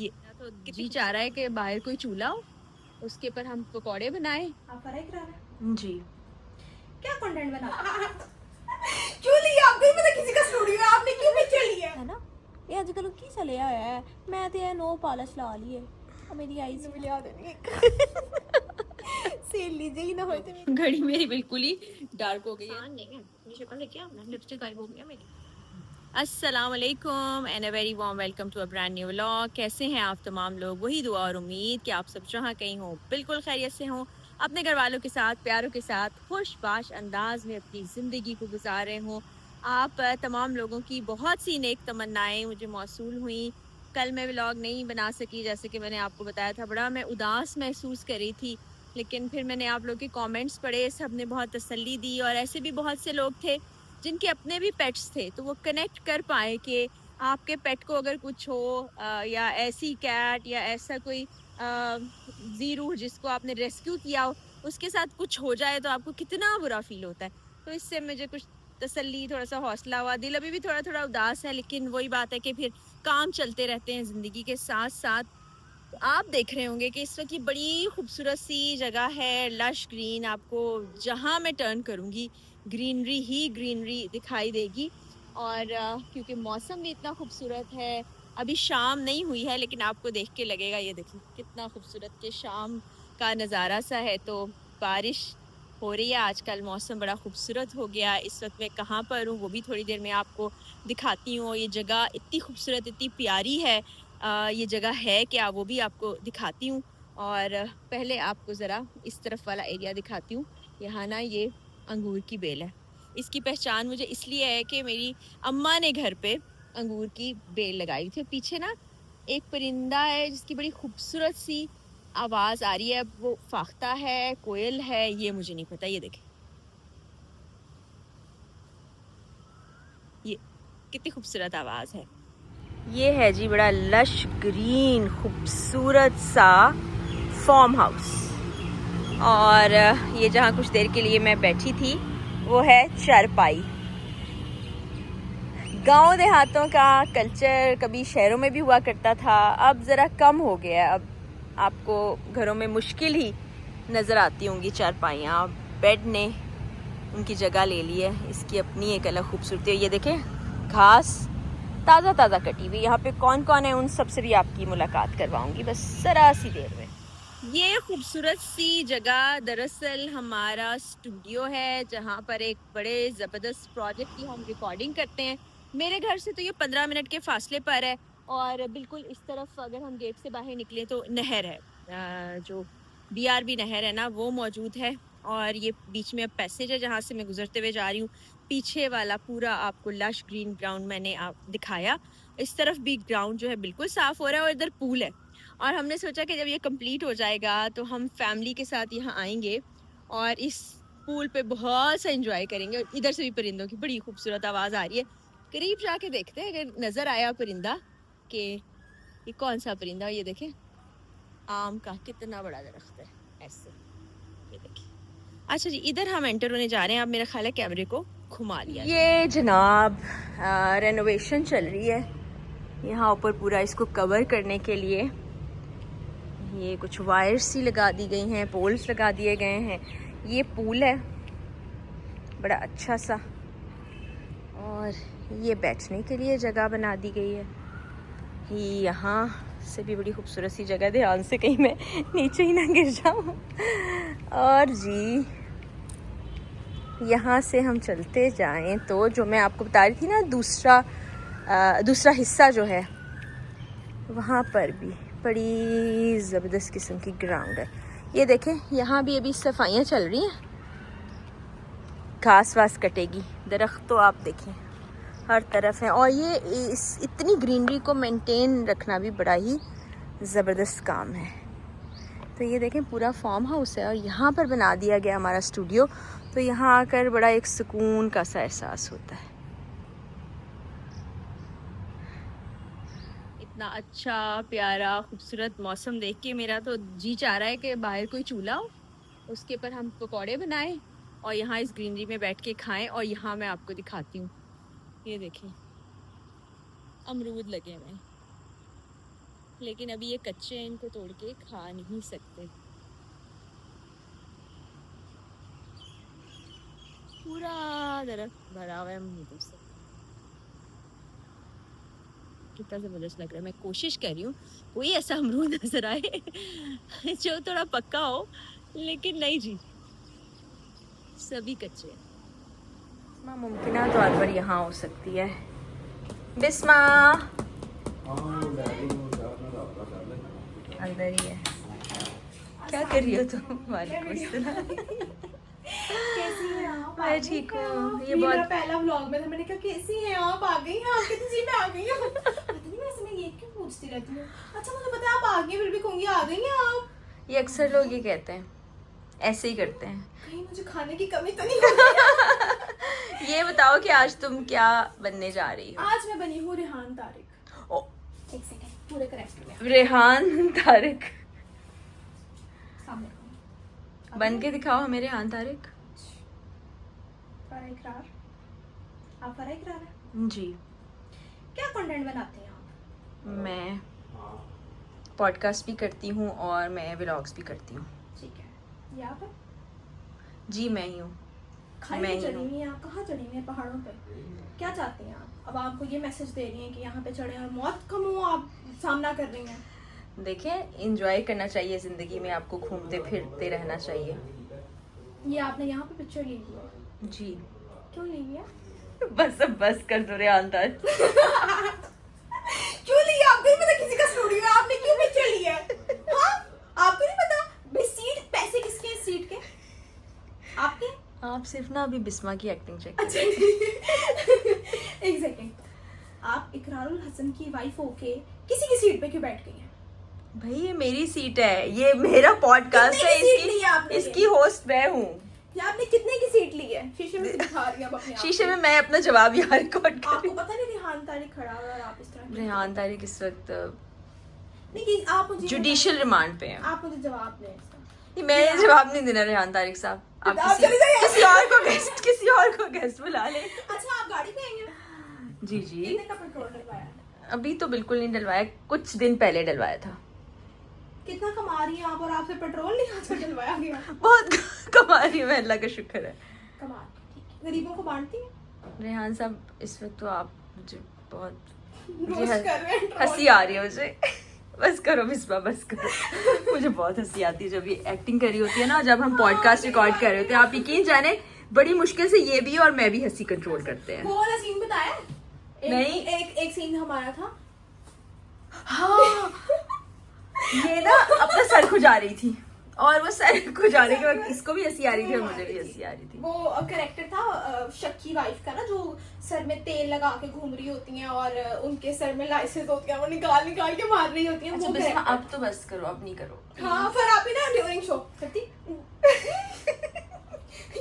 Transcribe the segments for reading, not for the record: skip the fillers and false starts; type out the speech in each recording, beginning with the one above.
ये तो जी चाह रहा है कि बाहर कोई चूल्हा हो, उसके ऊपर हम पकौड़े बनाए। आप फ्राई करा रहे हैं? जी क्या कंटेंट बना क्यों लिया आपको ही पता किसी का स्टूडियो है, आपने क्यों पिक्चर लिया है ना? ये आजकल की चलिया होया है। मैं ते नो पालिश ला ली है और मेरी आईज में लिया देनी सेल लीजिए ही ना होए तो मेरी घड़ी मेरी बिल्कुल ही डार्क हो गई है। नहीं है ये शक्ल देखिए आपने, लिपस्टिक गायब हो गया मेरी। अस्सलाम वालेकुम and a very warm welcome to a brand new vlog. कैसे हैं आप तमाम लोग? वही दुआ और उम्मीद कि आप सब जहाँ कहीं हो बिल्कुल खैरियत से हों, अपने घर वालों के साथ, प्यारों के साथ खुशबाश अंदाज में अपनी ज़िंदगी को गुजार रहे हों। आप तमाम लोगों की बहुत सी नेक तमन्नाएं मुझे मौसूल हुई। कल मैं व्लॉग नहीं बना सकी, जैसे कि मैंने आपको बताया था, बड़ा मैं उदास महसूस कर रही थी। लेकिन फिर मैंने आप लोग के कमेंट्स पढ़े, सब ने बहुत तसल्ली दी और ऐसे भी बहुत से लोग थे जिनके अपने भी पेट्स थे, तो वो कनेक्ट कर पाए कि आपके पेट को अगर कुछ हो या ऐसी कैट या ऐसा कोई ज़ीरू जिसको आपने रेस्क्यू किया हो, उसके साथ कुछ हो जाए तो आपको कितना बुरा फील होता है। तो इससे मुझे कुछ तसल्ली, थोड़ा सा हौसला हुआ। दिल अभी भी थोड़ा थोड़ा उदास है, लेकिन वही बात है कि फिर काम चलते रहते हैं ज़िंदगी के साथ साथ। तो आप देख रहे होंगे कि इस वक्त ये बड़ी खूबसूरत सी जगह है, लश ग्रीन। आपको जहाँ मैं टर्न करूँगी ग्रीनरी ही ग्रीनरी दिखाई देगी। और क्योंकि मौसम भी इतना खूबसूरत है, अभी शाम नहीं हुई है लेकिन आपको देख के लगेगा, ये देखिए कितना खूबसूरत के शाम का नज़ारा सा है। तो बारिश हो रही है आजकल, मौसम बड़ा खूबसूरत हो गया। इस वक्त मैं कहाँ पर हूँ वो भी थोड़ी देर में आपको दिखाती हूँ। ये जगह इतनी खूबसूरत, इतनी प्यारी है। ये जगह है क्या वो भी आपको दिखाती हूँ। और पहले आपको ज़रा इस तरफ वाला एरिया दिखाती हूँ। यहाँ ना ये अंगूर की बेल है। इसकी पहचान मुझे इसलिए है कि मेरी अम्मा ने घर पे अंगूर की बेल लगाई थी। पीछे ना एक परिंदा है जिसकी बड़ी खूबसूरत सी आवाज़ आ रही है। अब वो फाख्ता है, कोयल है, ये मुझे नहीं पता। ये देखें, ये कितनी खूबसूरत आवाज़ है। ये है जी बड़ा लश ग्रीन खूबसूरत सा फार्म हाउस। और ये जहाँ कुछ देर के लिए मैं बैठी थी वो है चारपाई। गांव देहातों का कल्चर कभी शहरों में भी हुआ करता था, अब ज़रा कम हो गया है। अब आपको घरों में मुश्किल ही नज़र आती होंगी चारपाइयाँ। बेड ने उनकी जगह ले ली है। इसकी अपनी एक अलग खूबसूरती है। ये देखें, घास ताज़ा ताज़ा कटी हुई। यहाँ पे कौन कौन है उन सब से भी आपकी मुलाकात करवाऊंगी बस ज़रा सी देर में। ये खूबसूरत सी जगह दरअसल हमारा स्टूडियो है, जहाँ पर एक बड़े ज़बरदस्त प्रोजेक्ट की हम रिकॉर्डिंग करते हैं। मेरे घर से तो ये 15 मिनट के फासले पर है और बिल्कुल इस तरफ अगर हम गेट से बाहर निकले तो नहर है। जो बीआरबी नहर है ना, वो मौजूद है। और ये बीच में अब पैसेज है जहाँ से मैं गुजरते हुए जा रही हूँ। पीछे वाला पूरा आपको लश ग्रीन ग्राउंड मैंने आप दिखाया। इस तरफ भी ग्राउंड जो है बिल्कुल साफ हो रहा है और इधर पूल है। और हमने सोचा कि जब ये कंप्लीट हो जाएगा तो हम फैमिली के साथ यहाँ आएंगे और इस पूल पे बहुत सा एंजॉय करेंगे। और इधर से भी परिंदों की बड़ी खूबसूरत आवाज़ आ रही है। करीब जाके देखते हैं अगर नज़र आया परिंदा कि ये कौन सा परिंदा। ये देखें, आम का कितना बड़ा दरख्त है ऐसे। ये देखिए। अच्छा जी, इधर हम एंटर होने जा रहे हैं। अब मेरा ख्याल है कैमरे को घुमा लिया। ये जनाब रेनोवेशन चल रही है यहाँ ऊपर पूरा इसको कवर करने के लिए। ये कुछ वायर्स सी लगा दी गई हैं, पोल्स लगा दिए गए हैं। ये पूल है बड़ा अच्छा सा और ये बैठने के लिए जगह बना दी गई है। यहाँ से भी बड़ी खूबसूरत सी जगह, ध्यान से कहीं मैं नीचे ही ना गिर जाऊँ। और जी यहाँ से हम चलते जाएं तो जो मैं आपको बता रही थी ना, दूसरा हिस्सा जो है वहाँ पर भी बड़ी ज़बरदस्त किस्म की ग्राउंड है। ये देखें, यहाँ भी अभी सफाइयाँ चल रही हैं। घास वास कटेगी, दरख्त तो आप देखें हर तरफ है। और ये इतनी ग्रीनरी को मेंटेन रखना भी बड़ा ही ज़बरदस्त काम है। तो ये देखें पूरा फार्म हाउस है और यहाँ पर बना दिया गया हमारा स्टूडियो। तो यहाँ आकर बड़ा एक सुकून का सा एहसास होता है। इतना अच्छा प्यारा खूबसूरत मौसम देख के मेरा तो जी चाह रहा है कि बाहर कोई चूल्हा हो, उसके ऊपर हम पकौड़े बनाएं और यहाँ इस ग्रीनरी में बैठ के खाएं। और यहाँ मैं आपको दिखाती हूँ, ये देखें अमरूद लगे हुए हैं। लेकिन अभी ये कच्चे हैं, इनको तोड़ के खा नहीं सकते। पूरा दरख्त भरा हुआ है अमरूदों से, कितना जबरदस्त लग रहा है। मैं कोशिश कर रही हूँ कोई ऐसा अमरूद नजर आए जो थोड़ा पक्का हो, लेकिन नहीं जी, सभी कच्चे हैं। बिस्मा मुमकिन तौर पर यहाँ हो सकती है। बिस्मा अंदर ही है। क्या कर रही हो तुम? वालेकुम अस्सलाम। कैसी हैं आप? मैं ठीक हूँ। ये मेरा बहुत पहला व्लॉग में था, मैंने कहा कैसी हैं आप? आ गई हैं आप? कितनी जी में आ गई हैं? पता नहीं वैसे मैं ये क्यों पूछती रहती हूँ। अच्छा मुझे पता है आप आ गई, फिर भी कहूँगी आ गई हैं आप। ये अक्सर लोग ये कहते हैं, ऐसे ही करते हैं। कहीं मुझे खाने की कमी तो नहीं होगी? ये बताओ कि आज तुम क्या बनने जा रही हो? आज मैं बनी हूँ रेहान तारिक। ओ, एक सेकंड, पूरे करेक्ट में रेहान तारिक सामने बन के दिखाओ हमें। रेहान तारिक फरा इकरार। आप फरा इकरार है? जी। क्या कंटेंट बनाते हैं आप? मैं पॉडकास्ट भी करती हूँ और मैं व्लॉग्स भी करती हूँ। ठीक है। यहाँ पर जी मैं ही हूँ। खाई मैं पे ही चढ़ी हूँ। हुई हैं आप? कहाँ चढ़ी हुई हैं? पहाड़ों पे? क्या चाहती हैं आप? अब आपको ये मैसेज दे रही हैं कि यहाँ पे चढ़े और मौत का मुंह आप सामना कर रही हैं। देखें, एंजॉय करना चाहिए ज़िंदगी में, आपको घूमते फिरते रहना चाहिए। ये आपने यहाँ पे पिक्चर ली हुई है? जी। क्यों ली हुई है? बस अब बस कर दो रेहान तारिक। क्यों ली है? आपको ही पता किसी का स्टूडियो है, आपने क्यों पिक्चर ली है? हाँ? आपको नहीं पता? भाई सीट, पैसे किसके हैं सीट के? आपके? आप सिर्फ ना अभी बिस्मा की एक्टिंग चेक अच्छा एक सेकंड, आप इकरारुल हसन की वाइफ होके किसी की सीट पे क्यों बैठ गई हैं? भाई ये मेरी सीट है, ये मेरा पॉडकास्ट है, कितने की सीट ली है आपने? इसकी होस्ट मैं हूँ। या आपने कितने की सीट ली है? शीशे में दिखा रही हैं आप अपने आप शीशे को। में मैं अपना जवाब यहाँ रिकॉर्ड कर आपको पता नहीं रेहान तारिक खड़ा हुआ है और आप इस तरह रेहान तारिक इस वक्त नहीं कि आप मुझे जुडिशियल रिमांड पे हैं। आप मुझे जवाब दें इसका। ये मैं जवाब नहीं देना रेहान तारिक साहब, आप आप चली जाइए। किसी और को गेस्ट बुला ले। अच्छा आप गाड़ी पे आई हैं? जी जी। कितने का पेट्रोल डलवाया? अभी तो बिल्कुल नहीं डलवाया, कुछ दिन पहले डलवाया था। कितना कमा रही हैं आप और आपसे पेट्रोल नहीं आज डलवाया गया? बहुत कमा रही हूँ मैं, अल्लाह का शुक्र है। कमा, ठीक है। गरीबों को बांटती हैं? रेहान साहब इस वक्त तो आप मुझे बहुत रोस्ट कर रहे हैं, ट्रोल हंसी आ रही है मुझे। बस करो बिस्मा, बस करो। मुझे बहुत हंसी आती है जब ये एक्टिंग करी होती है ना, जब हम पॉडकास्ट रिकॉर्ड कर रहे होते हैं। आप यकीन जाने बड़ी मुश्किल से ये भी और मैं भी हंसी कंट्रोल करते हैं। वो वाला सीन बताया? नहीं। एक सीन हमारा था। हाँ, ये ना अपना सर खुजा रही थी और वो सर खुजाने के बाद इसको भी हंसी आ रही थी और मुझे भी हंसी आ रही थी। वो कैरेक्टर था शक्की वाइफ का ना, जो सर में तेल लगा के घूम रही होती हैं और उनके सर में लाइसेंस होती हैं, वो निकाल निकाल के मार रही होती हैं। अच्छा वो बिस्मा character। अब तो बस करो, अब नहीं करो। हाँ फिर आप ही ना ड्यूरिंग शो करती।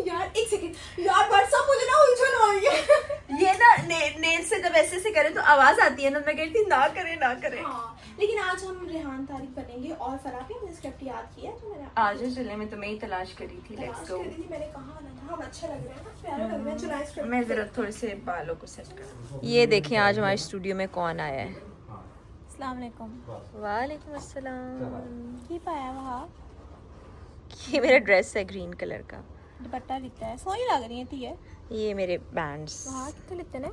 यार एक सेकंड यार, व्हाट्सएप मुझे ना उलझन हो रही है। ये ना नेल से जब ऐसे करें तो आवाज आती है ना, मैं कहती ना करे ना करे। हाँ लेकिन आज हम रेहान तारिक बनेंगे। और फराह भी हमने स्क्रिप्ट याद किया जो मैंने आपको आज चले, मैं तुम्हें ही तलाश करी थी। तलाश लेट्स गो। कर दी थी। मैंने कहा आना था, हम अच्छे लग रहे हैं ना, प्यारे लग रहे हैं। चुनाव स्क्रिप्ट मैं जरा थोड़े से बालों को सेट कर। ये देखें आज हमारे स्टूडियो में कौन आया है। अस्सलाम वालेकुम। वालेकुम अस्सलाम। की पाया वहाँ ये मेरा ड्रेस है ग्रीन कलर का। दुपट्टा लिखता है, सोनी लग रही है थी है। ये मेरे बैंड्स, वहाँ कितने लिखते ने?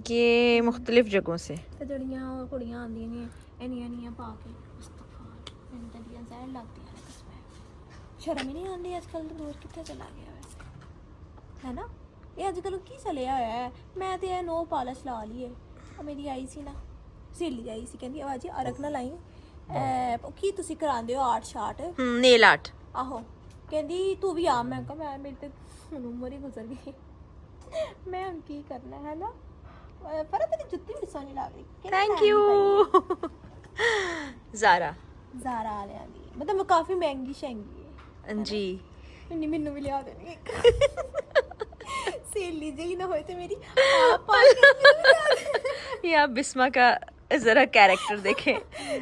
ये मुख्तलिफ जगहों से। ते जड़ियां और कुड़ियां आंदियां ने इन्नियां इन्नियां पा के मुस्तफा मैंने तो दियां ज़हर लगती है इसमें। शर्म ही नहीं आती आजकल। तो दूर कितने चला गया वैसे, है ना? ये अजकल की चले आया है। मैं तो नो पालिश ला ली है। और मेरी आई सी ना सहेली आई सी, कहती आवाज़ अरक ना लाई की तुसी करांदे हो आर्ट शार्ट? Nail art. आहो कहती तू भी आ। मैं कहा मैं मेरी तो उम्र ही गुजर गई, मैं उन की करना है ना। पर तेरी जुत्ती भी सोनी लग रही। Thank you. ज़ारा ज़ारा वाले दी, मतलब वो काफी महंगी शहंगी है जी। नहीं मैनू भी लिया देनी सहेली जी ना होए तो मेरी आप पा के मैनू भी लिया दे। ये आप बिस्मा का जरा कैरेक्टर देखें।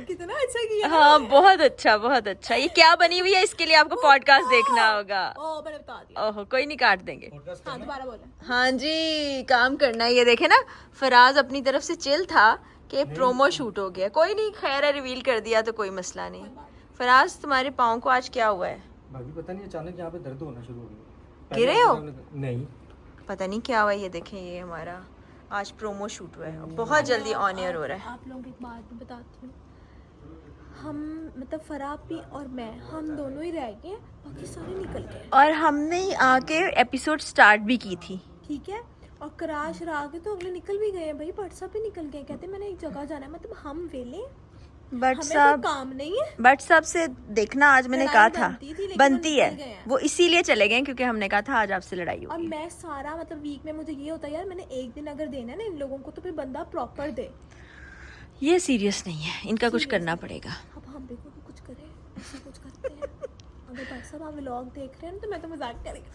कितना अच्छा किया। हाँ बहुत अच्छा बहुत अच्छा। ये क्या बनी हुई है, इसके लिए आपको पॉडकास्ट देखना होगा। ओ मैंने बता दिया। ओहो कोई नहीं, काट देंगे। हाँ दोबारा बोले। हाँ जी, काम करना है। ये देखे ना, फराज अपनी तरफ से चिल था कि प्रोमो शूट हो गया। कोई नहीं, खैर है, रिवील कर दिया तो कोई मसला नहीं। फराज, तुम्हारे पाँव को आज क्या हुआ है? भाभी पता नहीं अचानक यहाँ पे दर्द होना शुरू हो गया। गिरे हो? नहीं, पता नहीं क्या हुआ। ये देखें, ये हमारा आज प्रोमो शूट हुआ है, बहुत जल्दी ऑन एयर हो रहा है। आप लोगों को एक बात मैं बताती हूँ, हम मतलब फराब भी और मैं, हम दोनों ही रह गए, बाकी सारे निकल गए। और हमने आके एपिसोड स्टार्ट भी की थी। ठीक है, और कराश रहा के तो अगले निकल भी गए हैं भाई, व्हाट्सएप पे निकल गए, कहते मैंने एक जगह जाना है। मतलब हम वेले, बट हमें सब कोई काम नहीं है। बट सबसे देखना, आज मैंने लड़ाई कहा था बनती थी, लेकिन बनती वो निकल गए है, हैं। वो इसीलिए चले गए क्योंकि हमने कहा था आज आपसे लड़ाई और होगी। मैं सारा मतलब वीक में मुझे ये होता है यार, मैंने एक दिन अगर देना है ना इन लोगों को, तो फिर बंदा प्रॉपर दे। ये सीरियस नहीं है, इनका कुछ करना पड़ेगा। अब हम देखो कि कुछ करें, ऐसा कुछ करते हैं। अगर भाई साहब आप व्लॉग देख रहे हैं तो मैं तो मजाक करेंगे,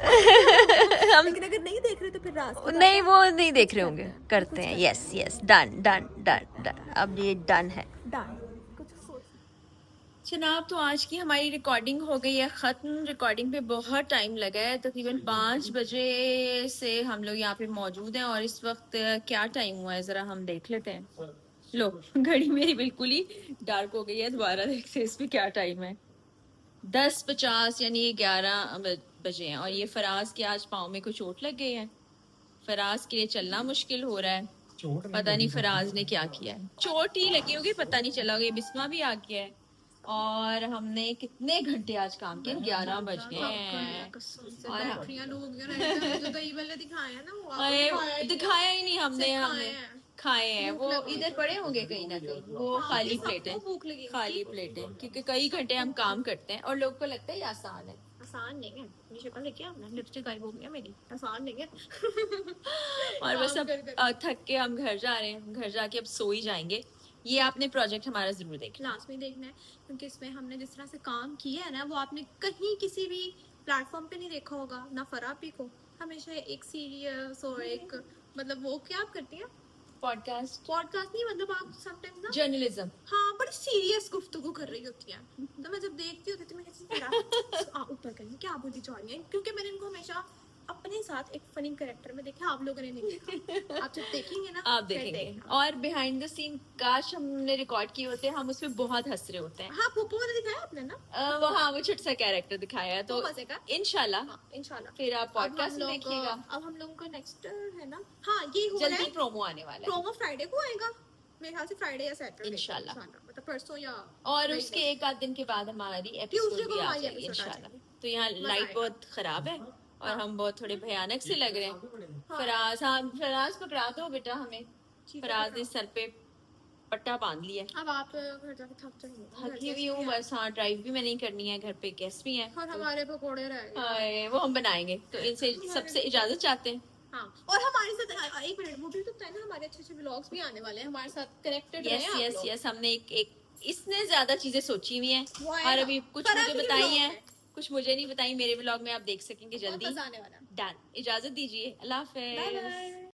लेकिन अगर नहीं देख रहे तो फिर रास्ते नहीं, वो नहीं देख रहे होंगे, करते हैं। Yes yes, done done done done, अब ये डन है। डन। कुछ सोच जनाब, तो आज की हमारी रिकॉर्डिंग हो गई है ख़त्म। रिकॉर्डिंग पे बहुत टाइम लगा है, तकरीबन 5 बजे से हम लोग यहाँ पे मौजूद हैं और इस वक्त क्या टाइम हुआ है ज़रा हम देख लेते हैं। लो, घड़ी मेरी बिल्कुल ही डार्क हो गई है, दोबारा देखते हैं इसमें क्या टाइम है। 10:50 यानी 11 बजे हैं। और ये फराज के आज पाँव में कुछ चोट लग गई है, फराज के लिए चलना मुश्किल हो रहा है। पता नहीं फराज ने क्या किया है, चोट ही लगी होगी, पता नहीं चला होगा। बिस्मा भी आ गया है और हमने कितने घंटे आज काम किए, 11 बज गए हैं। अरे दिखाया ही नहीं हमने खाए हैं। वो इधर पड़े होंगे कहीं ना कहीं, वो खाली प्लेटें, खाली प्लेटें, क्योंकि कई घंटे हम काम करते हैं और लोग को लगता है ये आसान है। आसान नहीं है, ये शक्ल देखिए आपने, लिपस्टिक गायब हो गया मेरी, आसान नहीं है। और बस अब थक के हम घर जा रहे हैं, घर जाके अब सो ही जाएंगे। ये आपने प्रोजेक्ट हमारा जरूर देखना, लास्ट में देखना है, क्योंकि इसमें हमने जिस तरह से काम किया है ना, वो आपने कहीं किसी भी प्लेटफॉर्म पे नहीं देखा होगा, ना फराबी को। हमेशा एक सीरियस और एक मतलब वो क्या आप करती हैं, पॉडकास्ट नहीं मतलब आप समटाइम्स ना जर्नलिज्म। हाँ, बड़ी सीरियस गुफ्तगू कर रही होती है। तो मैं जब देखती होती तो मैं ऊपर करेंगे क्या बोलती जा रही है, क्योंकि मैंने इनको हमेशा अपने साथ एक फनी कैरेक्टर में देखा, आप लोगों ने नहीं देखा। आप जब देखेंगे ना आप देखेंगे। और बिहाइंड द सीन काश हमने रिकॉर्ड किए होते, हम उसमें बहुत हंस रहे होते हैं। हाँ, पोपो वाला दिखाया आपने ना, वो छोटा सा कैरेक्टर दिखाया है, तो इंशाल्लाह फिर आप पॉडकास्ट में देखिएगा। अब हम लोगों का नेक्स्ट है ना, हाँ ये हो रहा जल्दी है, प्रोमो आने वाला है, प्रोमो फ्राइडे को आएगा मेरे ख्याल से, फ्राइडे या सैटरडे इंशाल्लाह। मतलब परसों या, और उसके एक आध दिन के बाद हमारी एपिसोड Tuesday को भी आ हमारी जाएगी episode आ इंशाल्लाह। तो यहाँ लाइट बहुत खराब है और हम बहुत थोड़े भयानक से लग रहे हैं। फराज पकड़ा दो बेटा हमें। फराज ने सर पे पट्टा बांध लिया है। अब आप घर जाके थक जाएंगे। थकी हुई हूँ बस। हाँ, ड्राइव भी मैंने ही करनी है, घर पे गेस्ट भी हैं और हमारे पकोड़े रह गए, हाय, वो हम बनाएंगे, तो इनसे सबसे इजाजत चाहते हैं। हाँ, और हमारे साथ एक मिनट, वो भी तो बताए ना, हमारे अच्छे अच्छे व्लॉग्स भी आने वाले हैं हमारे साथ, कनेक्टेड रहे आप लोग। यस, हमने एक इसने ज्यादा चीजें सोची हुई हैं वो है और ना, अभी कुछ फराज मुझे के बताई vlog हैं, में। कुछ मुझे नहीं बताई। मेरे व्लॉग में आप देख सकेंगे बहुत जल्दी। मजा आने वाला है। डन, इजाजत दीजिए, अल्लाह हाफिज। Bye bye.